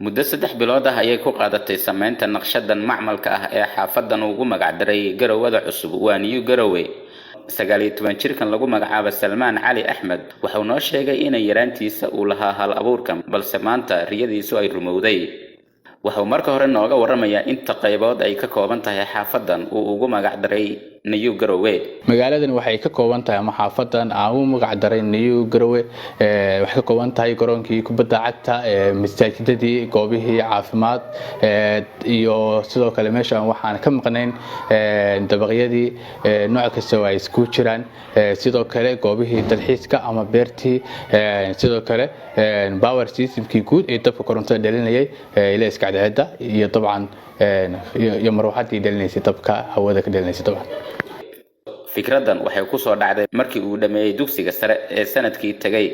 muddo 3 bilood ah ayay ku qaadatay sameynta naqshadan macmalka ah ee xaafadan ugu magac daray Garowe cusub waa New Garowe 19 jirkan lagu magacaabo Salmaan Cali Axmed waxa uu noo sheegay in yaraantiisa uu lahaa hal abuurkan balse maanta riyadiisu ay rumowday waxa uu marka hore nooga waramayaa inta qaybood ay ka kooban tahay xaafadan uu ugu magac daray New Garowe magaaladan waxay ka kooban tahay ama xaafadan aan ugu magac daray New Garowe waxay ka kooban tahay garoonkii kubadda cagta masaajidadii goobihii caafimaad iyo sidoo kale meeshan waxaan ka maqnayn dabaqyadii nooc kasta oo ay isku jiraan sidoo kale goobihii dalxiiska ama beertii sidoo kale power systemkii guud ee dabka korontada dhalinayay ila iska cadceeda iyo dabcan iyo marwaxadii dhalinaysay dabka hawada ka dhalinaysay dabcan fikradan waxay ku soo dhacday markii uu dhameeyay dugsiga sare ee sanadkii tagay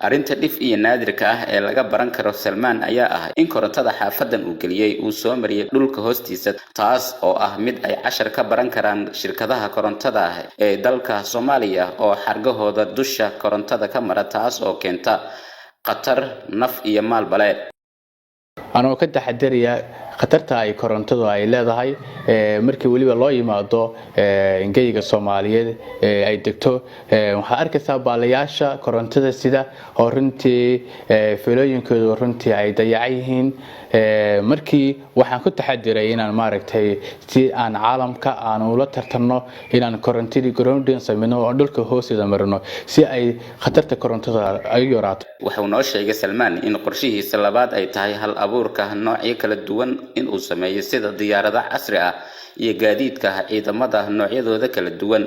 arinta dhif iyo naadirka ah ee laga baran karo Salmaan ayaa ah in korontada xaafadan uu galiyay uu soo mariyay dhulka hoostiisa taas oo ah mid ay cashar ka baran karaan shirkadaha korontada ee dalka Soomaaliya oo xargahooda dusha korontada ka mara taas oo keenta qatar naf iyo maal bale anoo ka taxadariya khatarta ay korontadu ay leedahay markii waliba loo yimaado ingeyga Soomaaliyeed ay degto waxa arkaysaa baalayaasha korontada sida runtii filooyinkooda runtii ay dayacayihiin markii waxaan ku taxadiray inaan maaragtay si aan caalamka aan ula tartanno inaan korontadii grounding sameeyno oo dhulka hoostiisa marno si ay khatarta korontada ay yaraato waxa uu noo sheegay Salmaan in qorshihiisa labaad ay tahay hal abuurka noocyo kala duwan in uu sameeyo sida diyaaradaha casri ah iyo gaadiidka ciidamada noocyadooda kala duwan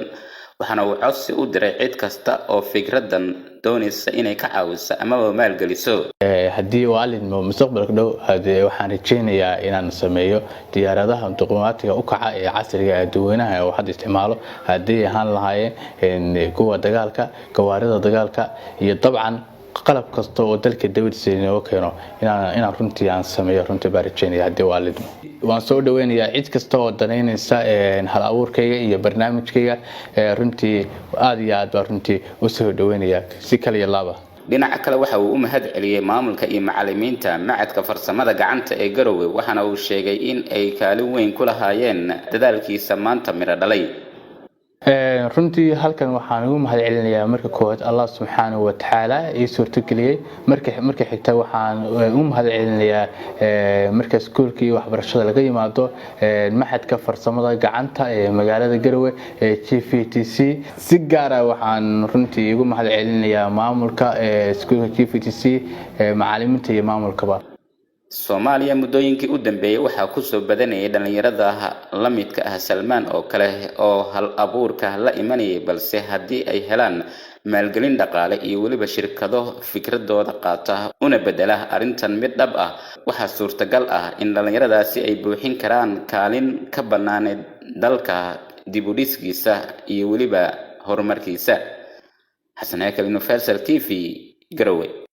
waxana uu codsi u diray cid kasta oo fikradan doonaysa inay ka caawiso ama maal galiso hadii waalidmo mustaqbalka dhow waxaan rajeynayaa inaan sameeyo diyaaradaha duqomaatiga u kaca ee casriga ah dadweynaha oo hadda isticmaalo hadii ahaan lahaayeen kuwa dagaalka gawaarida dagaalka iyo dabcan qalab kasta oo dalka dawladda oo keeno inaan runtii aan sameeyo runtii baarijeynaya hadii waalidmo waan soo dhaweynayaa cid kasta oo daneynaysa hal abuurkayga iyo barnaamijkayga runtii aad iyo aad baan runtii u soo dhaweynayaa si kale iyo laba dhinaca kale waxa uu u mahad celiyay maamulka iyo macallimiinta macadka farsamada gacanta ee Garowe waxana uu sheegay in ay kaalin weyn ku lahaayeen dadaalkiisa maanta mira dhalay runtii halkan waxaan ugu mahad celinayaa marka koowaad Allah subhanahu wa ta'ala ee suurtageliyay marka xigta waxaan ugu mahad celinayaa marka iskuulkii waxbarashada laga yimaado maxadka farsamada gacanta ee magaalada Garowe ee GVTC si gaar ah waxaan runtii ugu mahad celinayaa maamulka iskuulka GVTC macallimiinta iyo maamulkaba Soomaaliya muddooyinkii u dambeeyay waxa ku soo badanayay dhalinyarada la midka ah Salmaan oo kale oo hal abuurka la imanayay balse hadii ay helaan maalgelin dhaqaale iyo waliba shirkado fikradooda qaata una bedela arintan mid dhab ah waxa suurtagal ah in dhalinyaradaasi ay buuxin karaan kaalin ka banaaneed dalka dib u dhiskiisa iyo waliba horumarkiisa Xasan Haykal Universal TV Garowe